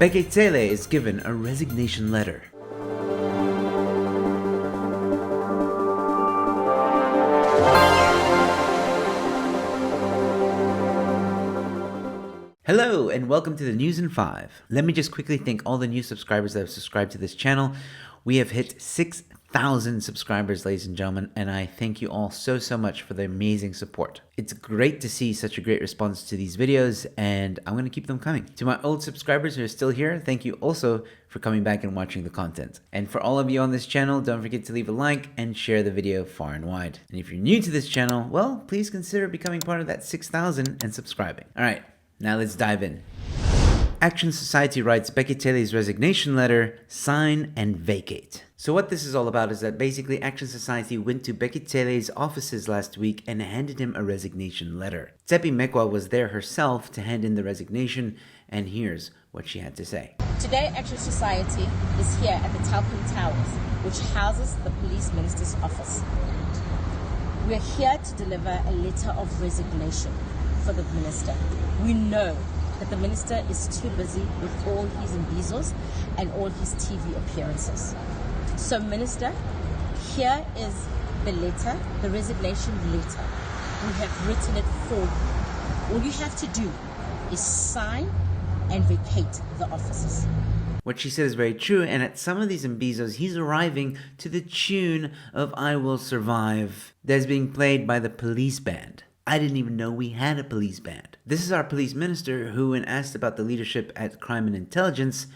Bheki Cele is given a resignation letter. Hello and welcome to the News in 5. Let me just quickly thank all the new subscribers that have subscribed to this channel. We have hit 6,000 subscribers, ladies and gentlemen, and I thank you all so much for the amazing support. It's great to see such a great response to these videos, and I'm going to keep them coming. To my old subscribers who are still here, thank you also for coming back and watching the content. And for all of you on this channel, don't forget to leave a like and share the video far and wide. And if you're new to this channel, well, please consider becoming part of that 6,000 and subscribing. All right. Now let's dive in. Action Society writes Bheki Cele's resignation letter, sign and vacate. So what this is all about is that basically Action Society went to Bheki Cele's offices last week and handed him a resignation letter. Tshepi Mmekwa was there herself to hand in the resignation, and here's what she had to say. Today Action Society is here at the Talcum Towers, which houses the Police Minister's office. We're here to deliver a letter of resignation for the Minister. We know that the Minister is too busy with all his imbizos and all his TV appearances. So Minister, here is the letter, the resignation letter. We have written it for you. All you have to do is sign and vacate the offices. What she said is very true, and at some of these imbizos, he's arriving to the tune of I Will Survive that's being played by the police band. I didn't even know we had a police band. This is our police minister who, when asked about the leadership at Crime and Intelligence,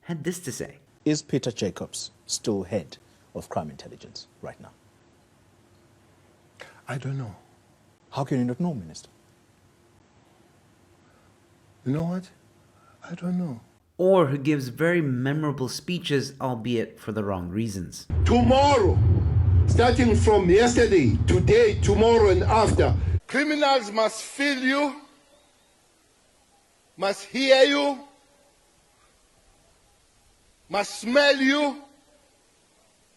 had this to say. Is Peter Jacobs still head of Crime Intelligence right now? I don't know. How can you not know, Minister? You know what? I don't know. Or who gives very memorable speeches, albeit for the wrong reasons. Tomorrow, starting from yesterday, today, tomorrow and after, criminals must feel you, must hear you, must smell you,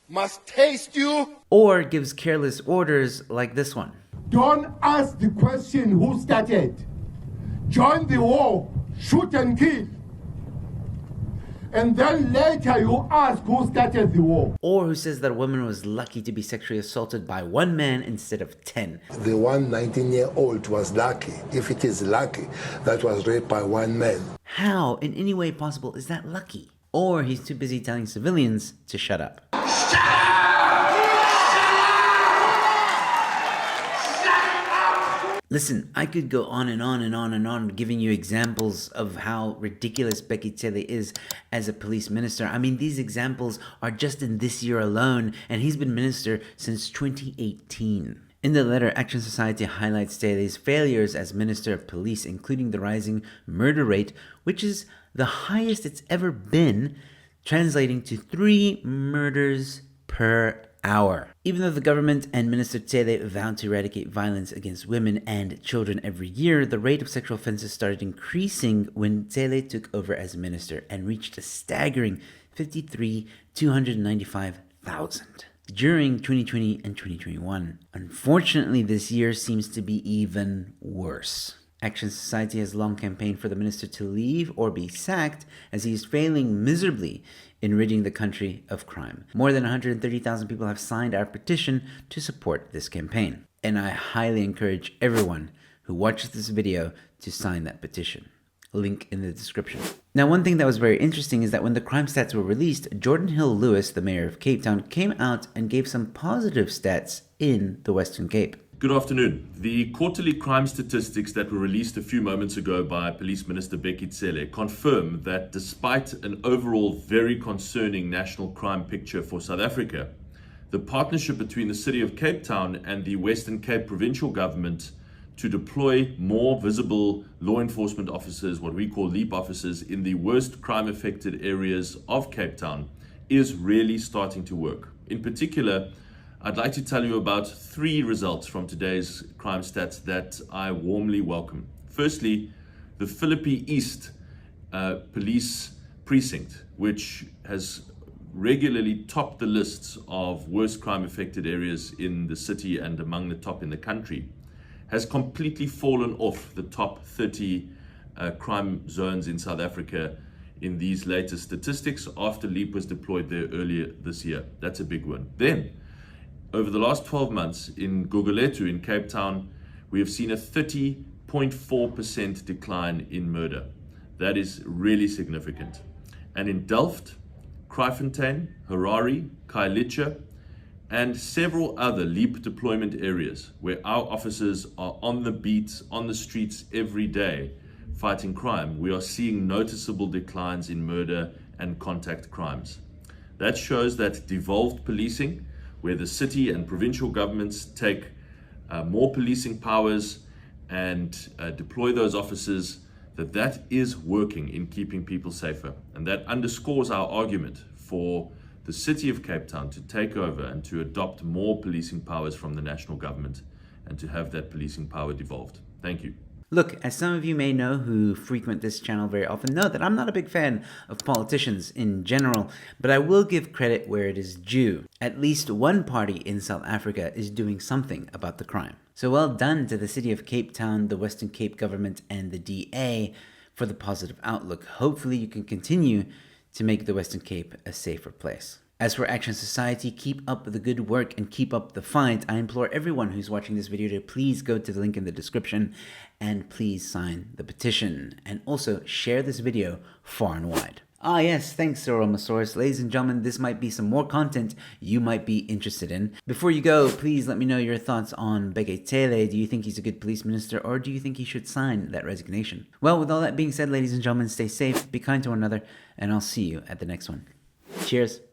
must taste you. Or gives careless orders like this one. Don't ask the question who started. Join the war, shoot and kill. And then later you ask who started the war. Or who says that a woman was lucky to be sexually assaulted by one man instead of 10. The one 19-year-old was lucky, if it is lucky, that was raped by one man. How, in any way possible, is that lucky? Or he's too busy telling civilians to shut up. Listen, I could go on and on and on and on giving you examples of how ridiculous Bheki Cele is as a police minister. I mean, these examples are just in this year alone, and he's been minister since 2018. In the letter, Action Society highlights Cele's failures as Minister of Police, including the rising murder rate, which is the highest it's ever been, translating to 3 murders per hour. Even though the government and Minister Cele vowed to eradicate violence against women and children every year, the rate of sexual offenses started increasing when Cele took over as minister and reached a staggering 295,000 during 2020 and 2021. Unfortunately, this year seems to be even worse. Action Society has long campaigned for the minister to leave or be sacked as he is failing miserably in ridding the country of crime. More than 130,000 people have signed our petition to support this campaign. And I highly encourage everyone who watches this video to sign that petition. Link in the description. Now, one thing that was very interesting is that when the crime stats were released, Jordan Hill Lewis, the mayor of Cape Town, came out and gave some positive stats in the Western Cape. Good afternoon. The quarterly crime statistics that were released a few moments ago by Police Minister Bheki Cele confirm that despite an overall very concerning national crime picture for South Africa, the partnership between the City of Cape Town and the Western Cape Provincial Government to deploy more visible law enforcement officers, what we call LEAP officers, in the worst crime-affected areas of Cape Town is really starting to work. In particular, I'd like to tell you about 3 results from today's crime stats that I warmly welcome. Firstly, the Philippi East Police Precinct, which has regularly topped the lists of worst crime-affected areas in the city and among the top in the country, has completely fallen off the top 30 crime zones in South Africa in these latest statistics after LEAP was deployed there earlier this year. That's a big one. Then, over the last 12 months in Gugulethu in Cape Town, we have seen a 30.4% decline in murder. That is really significant. And in Delft, Kraaifontein, Harare, Khayelitsha, and several other LEAP deployment areas where our officers are on the beats, on the streets every day fighting crime, we are seeing noticeable declines in murder and contact crimes. That shows that devolved policing, where the city and provincial governments take more policing powers and deploy those officers, that is working in keeping people safer. And that underscores our argument for the city of Cape Town to take over and to adopt more policing powers from the national government and to have that policing power devolved. Thank you. Look, as some of you may know who frequent this channel very often know that I'm not a big fan of politicians in general, but I will give credit where it is due. At least one party in South Africa is doing something about the crime. So well done to the city of Cape Town, the Western Cape government, and the DA for the positive outlook. Hopefully you can continue to make the Western Cape a safer place. As for Action Society, keep up the good work and keep up the fight. I implore everyone who's watching this video to please go to the link in the description and please sign the petition. And also share this video far and wide. Ah yes, thanks Sauromosaurus. Ladies and gentlemen, this might be some more content you might be interested in. Before you go, please let me know your thoughts on Bheki Cele. Do you think he's a good police minister, or do you think he should sign that resignation? Well, with all that being said, ladies and gentlemen, stay safe, be kind to one another, and I'll see you at the next one. Cheers.